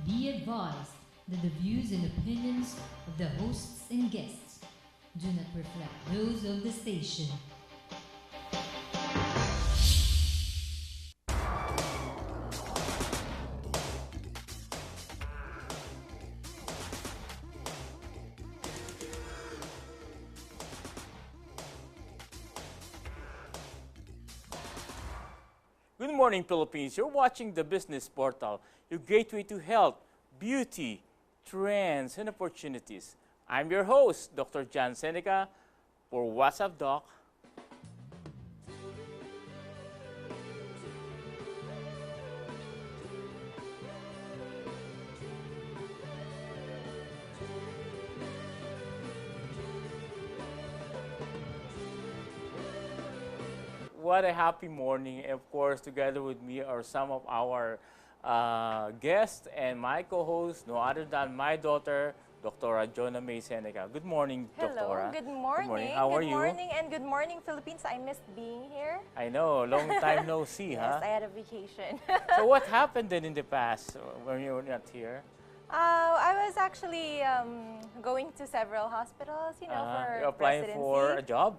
Be advised that the views and opinions of the hosts and guests do not reflect those of the station. Good morning, Philippines. You're watching the Business Portal, your gateway to health, beauty, trends, and opportunities. I'm your host, Dr. John Cenica, for What's Up, Doc. What a happy morning. Of course, together with me are some of our guests and my co-host, no other than my daughter, Dr. Jonnamae Cenica. Good morning, Hello, Doctora. good morning. Good morning. How are you? Good morning and good morning, Philippines. I missed being here. I know, long time no see, Yes, huh? I had a vacation. So what happened then in the past when you were not here? I was actually going to several hospitals, for You're applying residency. for a job?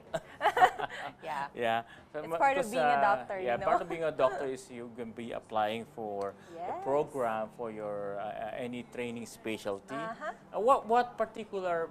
Yeah. Yeah. It's part of being a doctor, Yeah, you know. part of being a doctor is you can be applying for a Yes. program for your any training specialty. Uh-huh. What particular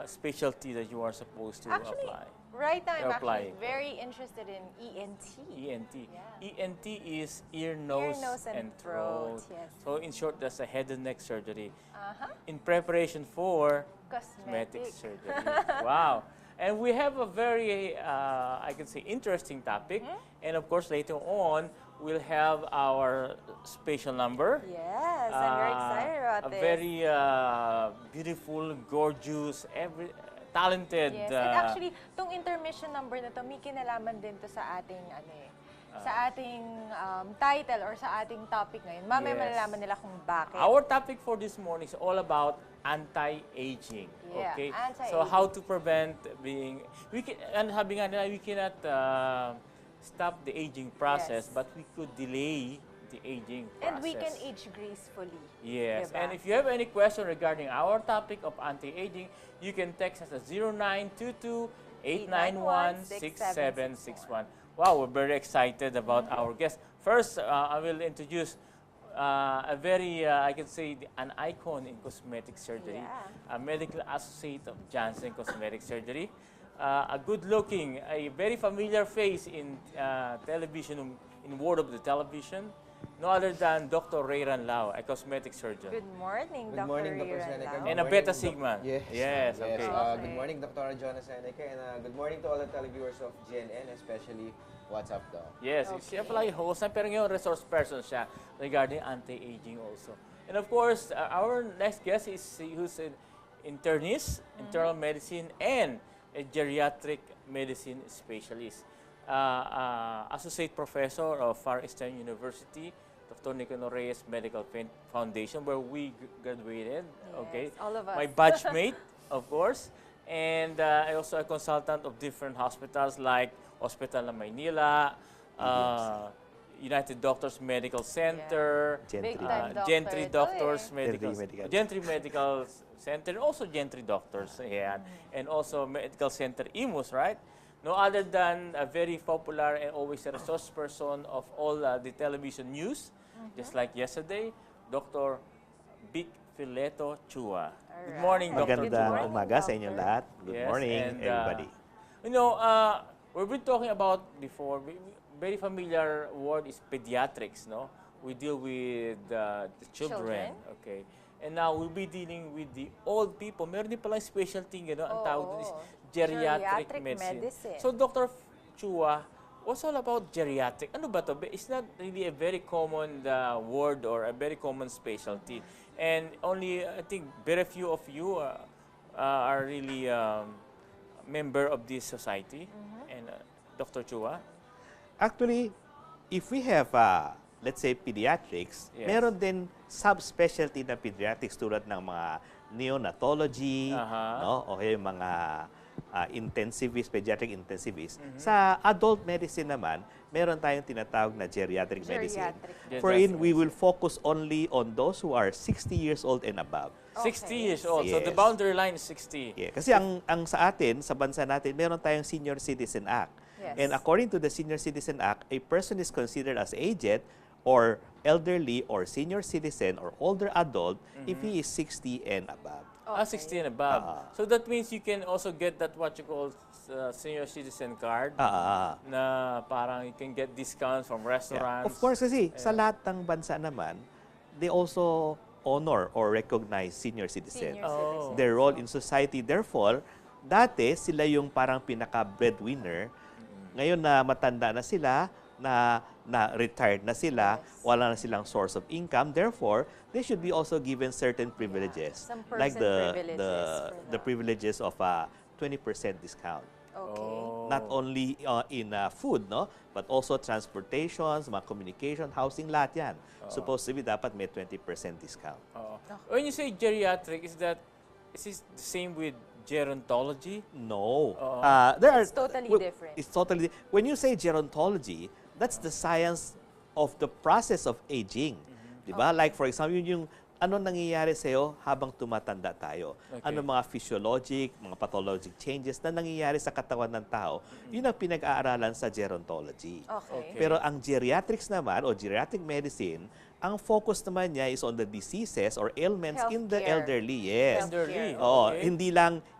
specialty that you are supposed to Actually, apply? right now I'm You're actually applying. very interested in ENT. ENT. Yeah. ENT is ear, nose, and throat. Yes. So in short, that's a head and neck surgery Uh-huh. in preparation for cosmetic Cosmetic. surgery. Wow. And we have a very, I can say, interesting topic. And of course, later on, we'll have our special number. Yes, I'm very excited about A this. very beautiful, gorgeous, talented. Yes, and actually, tong intermission number na to, may kinalaman din to sa ating, sa ating title or sa ating topic ngayon. Mamaya Yes. malalaman nila kung bakit. Our topic for this morning is all about anti-aging. Yeah, Okay. anti-aging. So how to prevent being and sabi nga nila, we cannot stop the aging process, Yes. but we could delay the aging process. And we can age gracefully. Yes. Diba? And if you have any question regarding our topic of anti-aging, you can text us at 0922-891-6761. Wow, we're very excited about our guest. First, I will introduce a very, I can say, an icon in cosmetic surgery, Yeah. a medical associate of Janssen Cosmetic Surgery, a good-looking, a very familiar face in television, in world of the television, no other than Dr. Rayran Lao, a cosmetic surgeon. Good morning, Good Dr. morning, Dr. Rayran Cenica. Lao. And a beta sigma. Yes. Yes, okay. Good morning, Dr. John Cenica, and good morning to all the televiewers of GNN, especially What's Up, Doc. Yes, Okay. siya pala yung host, pero ngayon resource person siya regarding anti-aging also. And of course, our next guest is who's an internist, internal medicine, and a geriatric medicine specialist. Associate Professor of Far Eastern University, Dr. Nicanor Reyes Medical Foundation, where we graduated. Yes, Okay, all of us. my batchmate, of course, and also a consultant of different hospitals like Hospital ng Maynila, United Doctors Medical Center, Big Gentry. time doctor Gentry ito Doctors eh. Medical, Medical. Gentry Medical Center, and also Gentry Doctors, yeah, and also Medical Center Imus, right? No other than a very popular and always a resource person of all the television news, just like yesterday, Dr. Vic Chua. Good morning, Dr. Good Magandang morning, umaga sa inyong Doctor. lahat. Good Yes, morning, and, everybody. You know, we've been talking about before, very familiar word is pediatrics, no? We deal with the children, okay? And now we'll be dealing with the old people. Meron din pala specialty, ang tawag doon is geriatric medicine. So, Dr. Chua, what's all about geriatric? Ano ba to? It's not really a very common word or a very common specialty. And only, I think, very few of you are really member of this society. And Dr. Chua? Actually, if we have, let's say, pediatrics, Yes. meron din subspecialty na pediatrics tulad ng mga neonatology, Aha. no? O yung mga intensivist, pediatric intensivist. Sa adult medicine naman, meron tayong tinatawag na geriatric medicine. Geriatric. Wherein we will focus only on those who are 60 years old and above. 60 years old. So the Yes. boundary line is 60. Yeah, kasi ang sa atin, sa bansa natin, meron tayong Senior Citizen Act. Yes. And according to the Senior Citizen Act, a person is considered as aged or elderly or senior citizen or older adult if he is 60 and above. 60 and above. So that means you can also get that what you call senior citizen card na parang you can get discounts from Yeah. restaurants. Of course kasi sa lahat ng bansa naman, they also honor or recognize senior citizens. Senior citizen. Their role in society. Therefore, dati sila yung parang pinaka-breadwinner. Ngayon na matanda na sila, na retired na sila, wala na silang source of income. Therefore, they should be also given certain privileges. Some Like person privileges the for them. privileges of a 20% discount. Okay. Not only in food, no, but also transportations, mga communication, housing, lahat yan. Supposed to be dapat may 20% discount. When you say geriatric, is this the same with gerontology? No. There are, It's totally well, different. It's totally when you say gerontology, that's the science of the process of aging. Diba? Like for example, yung ano nangyayari sa'yo habang tumatanda tayo. Okay. Ano mga physiologic, mga pathologic changes na nangyayari sa katawan ng tao, yun ang pinag-aaralan sa gerontology. Okay. Pero ang geriatrics naman, o geriatric medicine, ang focus naman niya is on the diseases or ailments in the Healthcare. elderly. Yes. Elderly. Oo, Okay.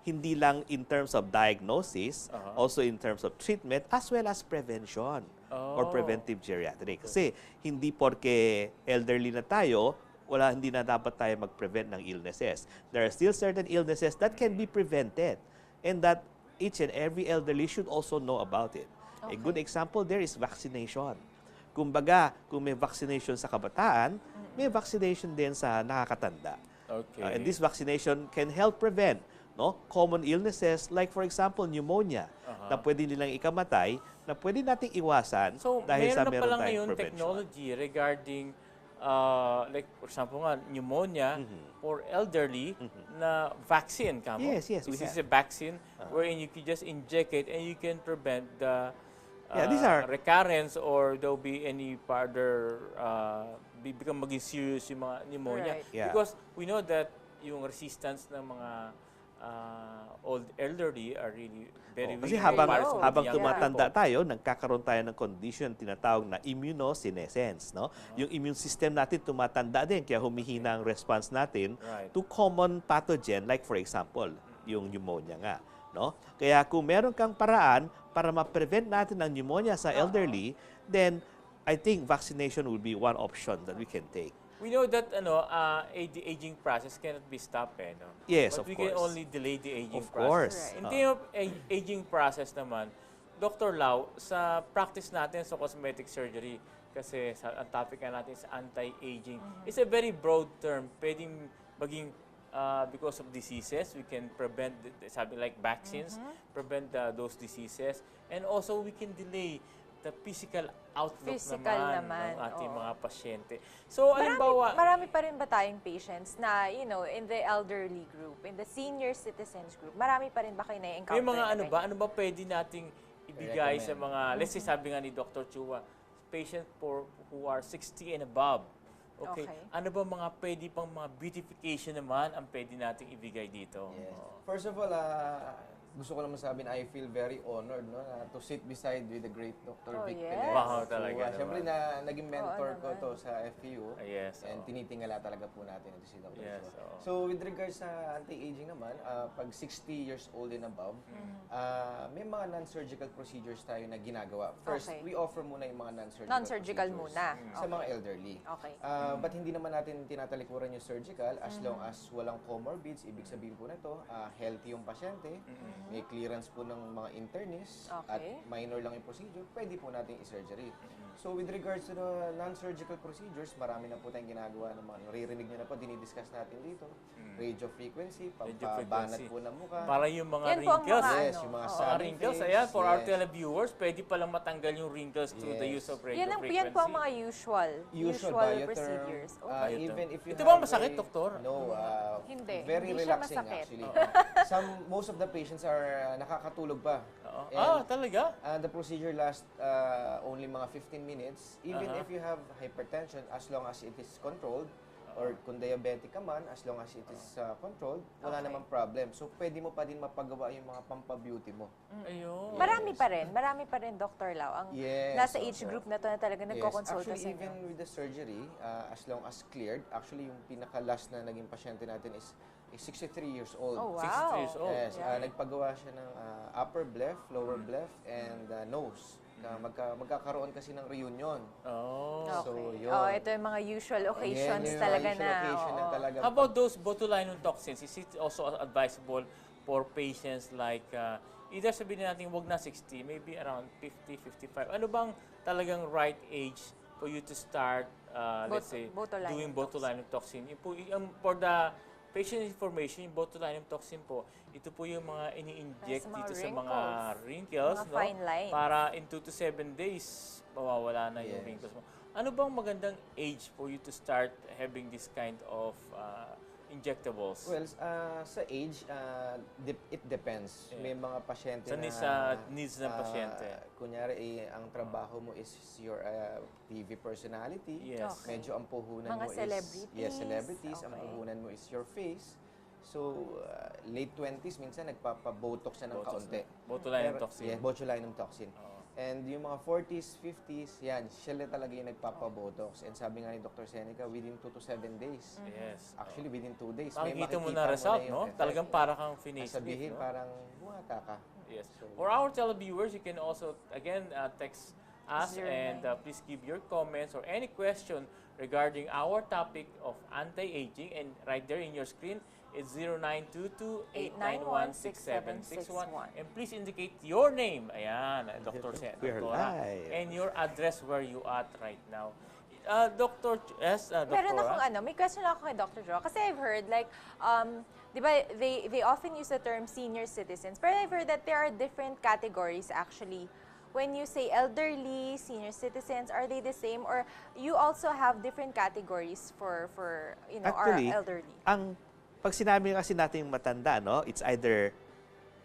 hindi lang in terms of diagnosis, also in terms of treatment as well as prevention or preventive geriatric. Kasi hindi porke elderly na tayo, hindi na dapat tayo mag-prevent ng illnesses. There are still certain illnesses that can be prevented and that each and every elderly should also know about it. A good example there is vaccination. Kumbaga, kung may vaccination sa kabataan, may vaccination din sa nakakatanda. Okay. And this vaccination can help prevent common illnesses like for example pneumonia na pwede nilang ikamatay na pwede nating iwasan So, dahil sa meron na meron pala tayong ngayon prevention. technology regarding like for example nga pneumonia for elderly na vaccine kamo. Yes, yes, we This is have. a vaccine wherein you can just inject it and you can prevent the these are recurrence or there'll be any further become maging serious yung mga pneumonia. Right. Yeah. Because we know that yung resistance ng mga old elderly are really very weak. Kasi habang comparison with habang younger tumatanda people. tayo, nagkakaroon tayo ng condition tinatawag na immunosenescence, no? Yung immune system natin tumatanda din kaya humihina ang response natin Right. to common pathogen like for example, yung pneumonia nga, no? Kaya kung meron kang paraan para ma-prevent natin ang pneumonia sa elderly, then I think vaccination will be one option that we can take. We know that the aging process cannot be stopped, no? Yes, But of we can course. only delay the aging Of course. process. Right. In terms of aging process naman, Dr. Lao, sa practice natin sa cosmetic surgery, kasi ang topic nga natin is anti-aging, it's a very broad term. Pwedeng maging because of diseases, we can prevent, sabi like vaccines, prevent those diseases. And also, we can delay the physical outlook naman ng ating mga pasyente. So, Marami pa rin ba tayong patients na, in the elderly group, in the senior citizens group, marami pa rin ba kayo na-encounter? may mga na ano ba pwede nating ibigay sa mga, let's say sabi nga ni Dr. Chua, patient who are 60 and above. Okay. Okay. Ano ba mga pwede pang mga beautification naman ang pwede nating ibigay dito? Yes. First of all, gusto ko naman sabihin, I feel very honored to sit beside with the great Dr. Vic yes. Chua. Wow, talaga naman. Siyempre, naging mentor ko naman. to sa FEU. Yes. And tinitingala talaga po natin ito si Dr. Yes, Chua. oo. So, with regards sa anti-aging naman, pag 60 years old and above, may mga non-surgical procedures tayo na ginagawa. First, Okay. we offer muna yung mga non-surgical Non-surgical procedures muna. sa mga Okay. elderly. Okay. But hindi naman natin tinatalikuran yung surgical as long as walang comorbids. Ibig sabihin po na ito, healthy yung pasyente, may clearance po ng mga internists, at Okay. minor lang yung procedure, pwede po nating i-surgery. So with regards to the non-surgical procedures, marami na po tayong ginagawa ng mga naririnig nyo na po, dinidiscuss natin dito. Radio frequency, pagpabanat frequency. po ng mukha. Para yung mga Yan po ang wrinkles. mga Yes, yung mga Mga sunny wrinkles, face, ayan, for our yes. televiewers, pwede palang matanggal yung wrinkles through the use of radio Yan frequency. po ang mga usual Biotherm, procedures. even if you Ito ba have masakit, a- Doktor? No, Hindi, very hindi siya relaxing masakit. actually. Most of the patients are are nakakatulog pa. Talaga? The procedure lasts only mga 15 minutes. Even if you have hypertension, as long as it is controlled, or kung diabetic ka man, as long as it is controlled, wala namang problem. So, pwede mo pa din mapagawa yung mga pampabeauty mo. Ayun. Marami pa rin, Dr. Lau, ang nasa age group na to na talaga nagko-consulta sa Actually, even with the surgery, as long as cleared, actually, yung pinaka-last na naging pasyente natin is 63 years old. Oh, wow. 63 years old. Yes, nagpagawa siya ng upper bleph, lower bleph, and nose. Magkakaroon kasi ng reunion. Okay. So, yun. Ito yung mga usual occasions Yung talaga usual na. occasion na talaga. How about those botulinum toxins? Is it also advisable for patients like, either sabihin natin wag na 60, maybe around 50, 55. Ano bang talagang right age for you to start, let's say, doing botulinum toxin? For the patient information, yung botulinum toxin po, ito po yung mga ini-inject dito sa mga wrinkles, mga fine lines. para in 2 to 7 days, mawawala na yung wrinkles mo. Ano bang magandang age for you to start having this kind of injectables? Well, sa age, it depends. May mga pasyente Sa needs ng pasyente. Kunyari, ang trabaho mo is your TV personality. Yes. Medyo ang puhunan Mga mo celebrities. is... Yes, celebrities. Ang Okay. puhunan mo is your face. So, late 20s, minsan nagpapabotox na ng kaunti. Botulinum toxin. Yes, botulinum toxin. And yung mga 40s, 50s, yan, sila talaga yung nagpapabotox. And sabi nga ni Dr. Cenica, within 2 to 7 days. Yes. Actually, within 2 days. Makikita mo na result, no? effect. Talagang para kang finish. Sabihin, no? parang bumata ka. Yes. For our televiewers, you can also, again, text us and please give your comments or any question regarding our topic of anti-aging. And right there in your screen, it's 0922-891-6761. And please indicate your name. Ayan, Dr. We're live. And your address where you at right now. Dr. Dr. Meron akong may question lang ako kay Dr. Jo. Kasi I've heard, like, di ba, they often use the term senior citizens. But I've heard that there are different categories actually. When you say elderly, senior citizens, are they the same? Or you also have different categories for Actually, our elderly? Pag sinabi kasi natin matanda, no, it's either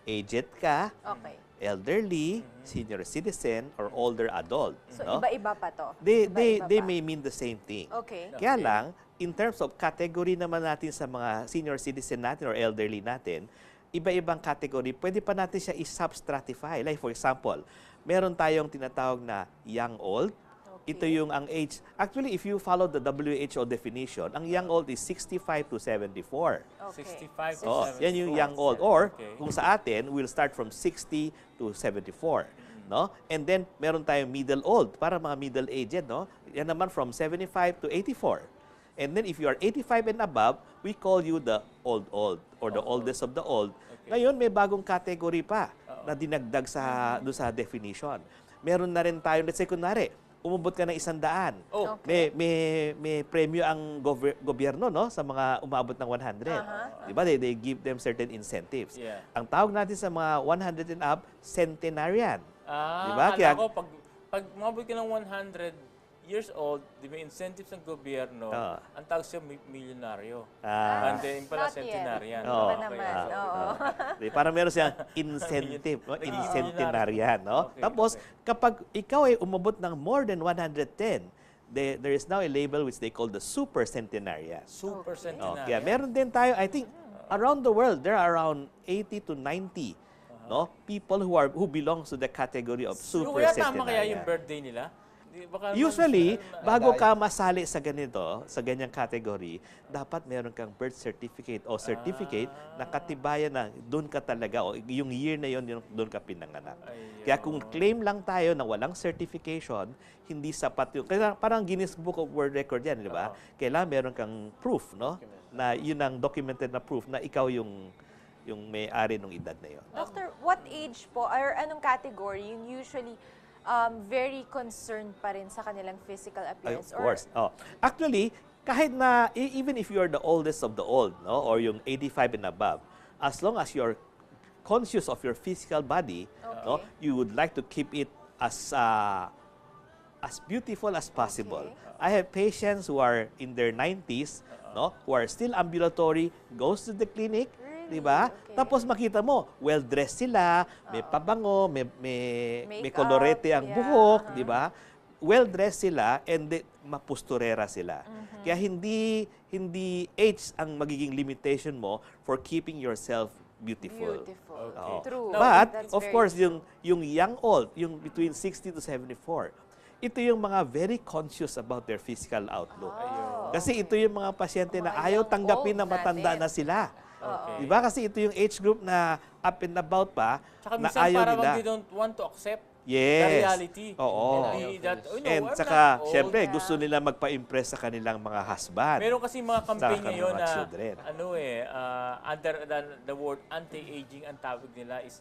aged ka, Okay. elderly, senior citizen, or older adult. So, no? iba-iba pa to? They Iba-iba pa. may mean the same thing. Okay. Kaya lang, in terms of category naman natin sa mga senior citizen natin or elderly natin, iba-ibang category, pwede pa natin siya i-substratify. Like for example, meron tayong tinatawag na young-old. Ito yung ang age. Actually, if you follow the WHO definition, ang young-old is 65 to 74. Okay. 65 to Oh, 74. yan yung young-old. Or, Okay. kung sa atin, we'll start from 60 to 74. No? And then, meron tayong middle-old, para mga middle-aged. No? Yan naman from 75 to 84. And then, if you are 85 and above, we call you the old-old or the oldest of the old. Okay. Ngayon, may bagong category pa na dinagdag doon sa definition. Meron na rin tayo, let's say, kunwari, umubot ka ng 100. Oh. Okay. May premyo ang gobyerno, no, sa mga umabot ng 100. Di ba? They give them certain incentives. Yeah. Ang tawag natin sa mga 100 and up, centenarian. Di Kala ba? Kaya- ko, pag umabot ka ng 100 years old, di ba, incentives ng gobyerno, ang tawag siya milyonaryo. And then, pala Not yet. centenarian. Oo. Iba naman. Oo. Di, parang meron siyang incentive, no? Naging Incentenarian, no? Okay, Tapos, okay. kapag ikaw ay umabot ng more than 110, there is now a label which they call the super centenarian. Super Okay. centenarian. Kaya meron din tayo, I think, around the world, there are around 80 to 90 no, people who belongs to the category of super Kaya centenarian. tama kaya yung birthday nila? Baka naman- Usually, bago ka masali sa ganito, sa ganyang category, dapat meron kang birth certificate o certificate na katibayan na doon ka talaga o yung year na yon doon ka pinanganak. Ayun. Kaya kung claim lang tayo na walang certification, hindi sapat yun. Kaya parang Guinness Book of World Record yan, di ba? Kailangan meron kang proof, no? Na yun ang documented na proof na ikaw yung may-ari ng edad na yon. Doctor, what age po or anong category yung usually very concerned pa rin sa kanilang physical appearance? Of course. Actually, kahit na, even if you are the oldest of the old, no, or yung 85 and above, as long as you're conscious of your physical body, no, you would like to keep it as beautiful as possible. Okay. I have patients who are in their 90s, no, who are still ambulatory, goes to the clinic, Really? Di ba? Okay. Tapos makita mo, well-dressed sila, may pabango, may Makeup, kolorete ang yeah, buhok, di ba? Well-dressed sila and mapusturera sila. Kaya hindi age ang magiging limitation mo for keeping yourself beautiful. Beautiful. Okay. True. But, That's of very course, true. yung young old, yung between 60 to 74, ito yung mga very conscious about their physical outlook. Kasi ito yung mga pasyente na Mga ayaw young tanggapin old na matanda natin. na sila. Okay. Diba? Kasi ito yung age group na up and about pa, Tsaka na minsan ayaw parang nila. they don't want to accept Yes. the reality. Oo. And be that, oh, no, And I'm saka, not old. syempre, Yeah. gusto nila magpa-impress sa kanilang mga husband. Meron kasi mga campaign Saka ngayon mga na children. under the word anti-aging, ang tawag nila is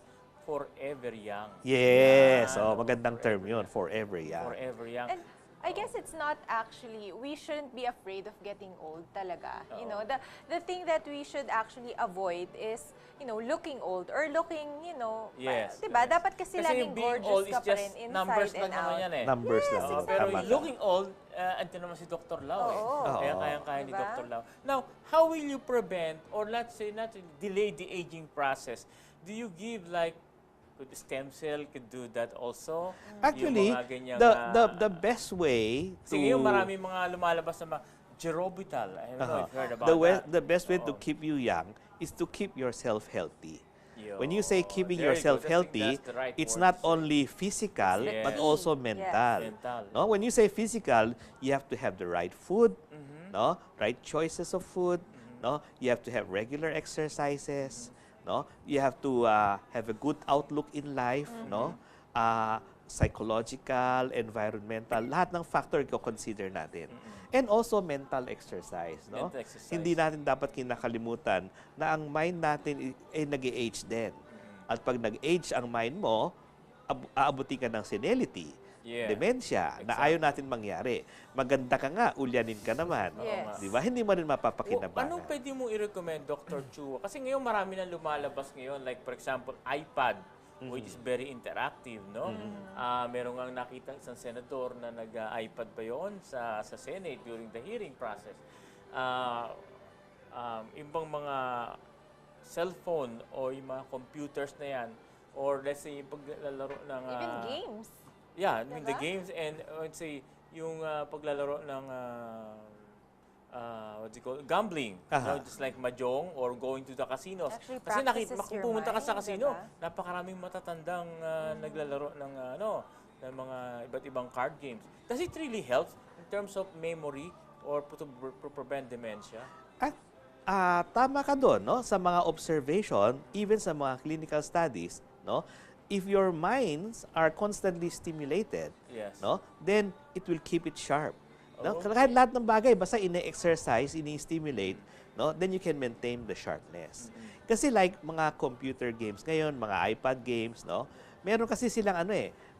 forever young. Yes. Yan. Magandang term yun. Forever young. Forever young. And I guess it's not actually, we shouldn't be afraid of getting old talaga. You know, the thing that we should actually avoid is, you know, looking old or looking, you know, Yes, diba? yes. Dapat kasi laging being old gorgeous is ka pa rin just inside numbers lang and naman out. yan eh. Numbers lang. Yes, naman. Pero Tama ka. looking old, andito naman si Dr. Lau eh. Oo. Kaya Oo. kaya ni Diba? Dr. Lau. Now, how will you prevent or let's say not delay the aging process? Do you give like could stem cell could do that also? Actually, Yung mga ganyang, the best way to... Kasi ngayon marami mga lumalabas na mga gerobital. I don't know if you heard about that. The best way to Oo. keep you young is to keep yourself healthy. Yo, When you say keeping there you go. yourself I think healthy, that's the right it's word not to say. only physical, Yes. but also mental. Mental. No? When you say physical, you have to have the right food, Mm-hmm. no? Right choices of food, no? You have to have regular exercises, no? You have to have a good outlook in life, no? Psychological, environmental, lahat ng factor ko consider natin. And also mental exercise, no? Mental exercise. Hindi natin dapat kinakalimutan na ang mind natin ay nag-age din. At pag nag-age ang mind mo, aabutin ka ng senility, Yeah. dementia, na Exactly. ayaw natin mangyari. Maganda ka nga, ulyanin ka naman. Yes. Di ba? Hindi mo rin Anong mapapakinabangan. pwede mo i-recommend, Dr. Chua? Kasi ngayon marami na lumalabas ngayon, like for example, iPad, which is very interactive, no? Meron nga nakita isang senador na nag-iPad pa yon sa Senate during the hearing process. Ibang mga cellphone o yung mga computers na yan, or let's say yung paglalaro ng... Even games. Yeah, I mean the Diba? games and let's say yung paglalaro ng what do you call it? Gambling, you know, just like mahjong or going to the casinos. Actually Kasi practices kung your pumunta ka sa mind, casino, diba? napakaraming matatandang naglalaro ng ng mga iba't ibang card games. Does it really help in terms of memory or to prevent dementia? At tama ka doon, no? Sa mga observation, even sa mga clinical studies, no? If your minds are constantly stimulated, Yes. no? Then it will keep it sharp. No? Oh. Kahit lahat ng bagay, basta ine-exercise, ini-stimulate, no? Then you can maintain the sharpness. Kasi like mga computer games ngayon, mga iPad games, no? Meron kasi silang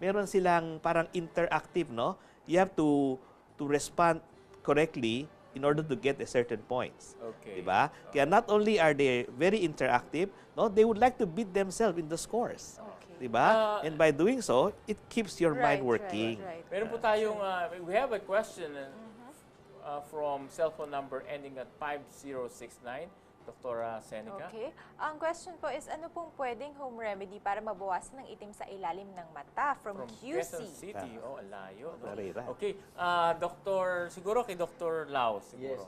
meron silang parang interactive, no? You have to respond correctly in order to get a certain points. Okay. Diba? Kaya not only are they very interactive, no? They would like to beat themselves in the scores. Okay. Diba? And by doing so, it keeps your mind Right, working. right. Meron po tayong, we have a question from cell phone number ending at 5069, Dr. Cenica. Okay. Ang question po is, ano pong pwedeng home remedy para mabawasan ng itim sa ilalim ng mata from Quezon QC? City. Oh, ang layo. No? Rayran. Okay. Siguro kay Dr. Lao, Yes, siguro.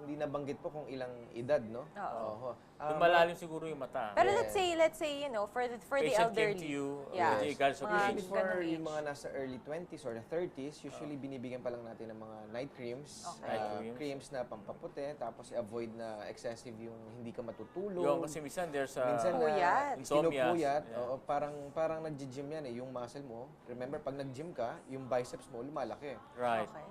hindi nabanggit po kung ilang edad, no? Oo. Yung malalim siguro yung mata. Pero let's say, you know, for the Patient came elderly. to you, Yeah. with regards to Mga age. For ganung yung age. mga nasa early 20s or the 30s, usually binibigyan pa lang natin ng mga night creams. Okay. Night creams. Creams na pampaputi, tapos i-avoid na excessive yung hindi ka matutulog. Yung kasi minsan there's a... Minsan Puyat. Insomnia. pinupuyat, Yeah. oo, parang nag-gym yan yung muscle mo. Remember, pag nag-gym ka, yung biceps mo lumalaki. Right. Okay.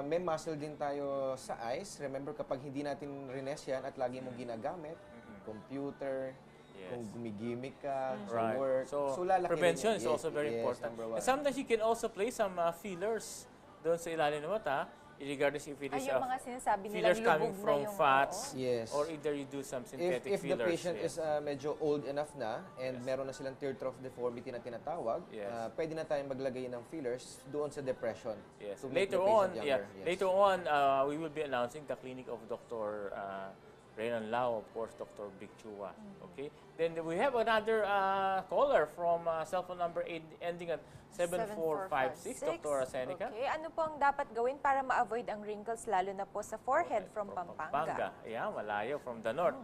May muscle din tayo sa eyes. Remember, kapag hindi natin rines yan at lagi mong ginagamit, computer, Yes. kung gumigimik ka sa Right. work, So, lalaki prevention rin is yan. also very Yes, important. number And one. sometimes you can also play some fillers doon sa ilalim ng mata, regardless if it is Ay, yung mga sinasabi nilang fillers coming lubog na from yung... fats, Yes. or either you do some synthetic If the fillers. patient yes. is medyo old enough na and Yes. meron na silang tear trough deformity na tinatawag, Yes. pwede na tayong maglagay ng fillers doon sa depression. Yes. to make Later the patient on, younger. Yes. later on, we will be announcing the clinic of Dr. Rayran Lao, of course, Dr. Vic Chua. Okay. Then we have another caller from cell phone number ending at 7456, Dr. Cenica. Okay, ano pong dapat gawin para ma-avoid ang wrinkles lalo na po sa forehead from Pampanga? Yeah, malayo from the north.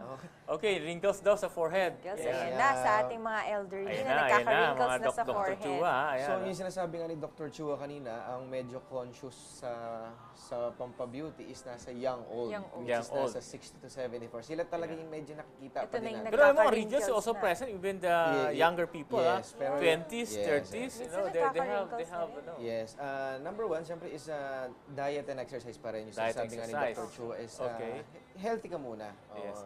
Okay, wrinkles daw sa forehead. Wrinkles, Yeah. ayan na sa ating mga elderly Ayan na na, nagkaka-wrinkles mga na sa Dr. forehead. Chua. Ayan. So, yung sinasabi nga ni Dr. Chua kanina, ang medyo conscious sa Pampa-Beauty is nasa young old, Young old. which Young is old. nasa 60 to 74. Sila talaga yung medyo nakikita Ito pa na din yung natin. Pero ang mga Nagkaka-wrinkles wrinkles also na. present, even the younger people, Yes, pero- 20s, yes, 30s, yes. you know, Minsan they have, nagkaka-wrinkles na rin. ano. Yes. Number one, siyempre is diet and exercise pa rin. Yung Diet, sinasabi nga ni exercise. Dr. Chua is Okay. healthy ka muna. Oo. Yes.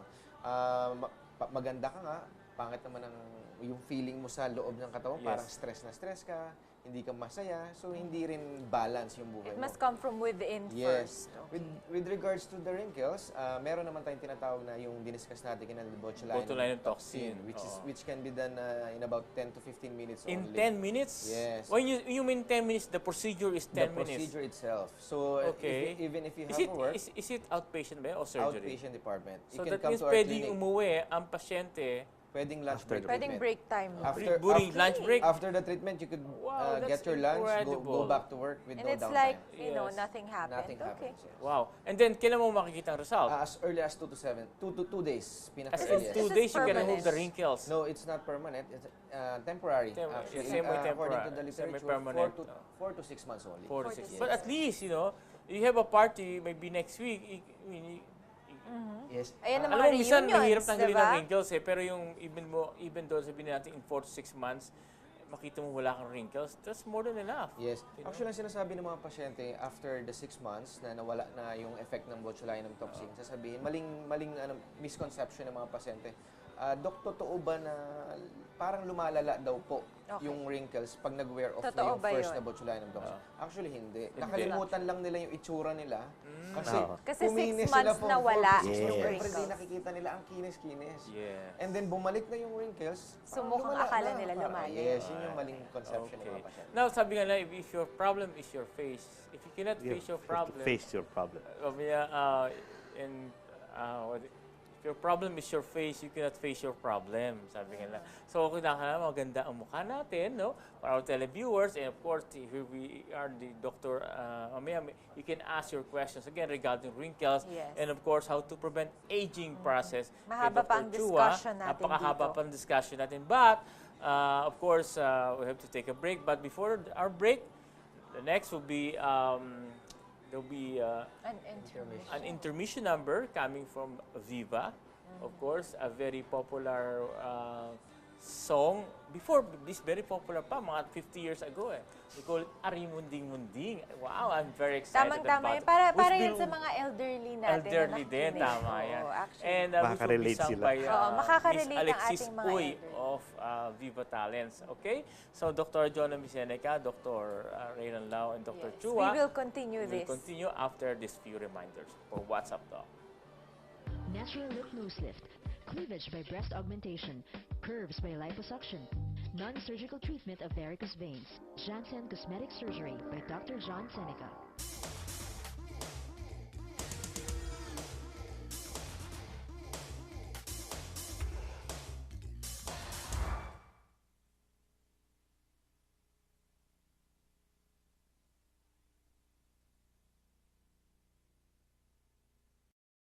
Maganda ka nga, pangit naman yung feeling mo sa loob ng katawan, Yes. parang stress na stress ka, hindi ka masaya, so hindi rin balance yung buhay It mo. must come from within Yes. first. Okay. With regards to the wrinkles, meron naman tayong tinatawag na yung diniscuss natin kanina, botulinum Botulinum toxin. Oo. which can be done in about 10 to 15 minutes In only. 10 minutes? Yes. When you mean 10 minutes, the procedure is 10 The minutes. procedure itself. So, Okay. even if you Is have it, a work, is it outpatient ba o surgery? outpatient department, So you that can come means to our pwedeng clinic. umuwi ang pasyente Pwedeng lunch break Pwedeng treatment. break time. during lunch break. After the treatment, you could Wow, get that's your lunch, go incredible. back to work with And no it's downtime. like, you know, Yes. nothing happened. Nothing Okay. happens. Yes. Wow. And then, kailan mo makikita ang result? As early as 2 to 7, 2 days, As pinaka-earliest. in 2 This is days, you can permanent. remove the wrinkles. No, it's not permanent. It's temporary. Actually, Same way according temporary, to the semi-permanent. literature, 4 to 6 months only. 4 to 4 to 6. 6. But at least, you know, you have a party maybe next week. Yes. Ayan ang Alam mga mo, minsan reunions, mahirap tanggalin diba? ang wrinkles eh. Pero yung even though sabihin natin in 4 to 6 months, makita mo wala kang wrinkles, that's more than enough. Yes. You know? Actually, ang sinasabi ng mga pasyente, after the 6 months na nawala na yung effect ng botulinum toxin, sasabihin, maling misconception ng mga pasyente. Dok, totoo ba na parang lumalala daw po Okay. yung wrinkles pag nag-wear off Totoo na yung ba first yun? na botulinum toxin? Actually, hindi. Nakalimutan lang nila yung itsura nila. Kasi, Oo. Kasi kuminis 6 sila months from na 4 wala to 6 yung months. Siyempre, wrinkles. hindi nakikita nila ang kinis-kinis. Yes. And then, bumalik na yung wrinkles. So, parang mukhang lumala akala na. nila Parang, lumalim. Yes, yun yung maling conception ng Okay. mga pasyente. Now, sabi nga na, if your problem is your face, if you cannot face your problem, Face your problem. if your problem is your face, you cannot face your problem, sabi nga na. So, kailangan maganda ang mukha natin, no? For our televiewers, and of course, here we are the doctor, mamaya, you can ask your questions again regarding wrinkles, Yes. and of course, how to prevent aging process. kay Mahaba pa Dr. ang Chua. discussion natin Napakahaba dito. pa ang discussion natin. But, of course, we have to take a break. But before our break, the next will be, there'll be An intermission. an intermission number coming from Viva. Of course, a very popular song. Before, this very popular pa, mga 50 years ago eh. We call it Arimunding-Munding. Wow, I'm very excited Tamang-tama about yan. Para Who's yan been- sa mga elderly natin. Elderly na din, nakikinig. tama Oo, yan. actually. And which will be Makakarelate sung sila. by Oo, makaka-relate Miss ang Alexis ating mga Uy elderly. of Viva Talents. Okay? So, Dr. Jonnamae Cenica, Dr. Rayran Lao, and Dr. Yes. Chua We will continue will this. continue after these few reminders for WhatsApp Talk. Natural lip nose lift, cleavage by breast augmentation, curves by liposuction, non-surgical treatment of varicose veins, Janssen Cosmetic Surgery by Dr. John Cenica.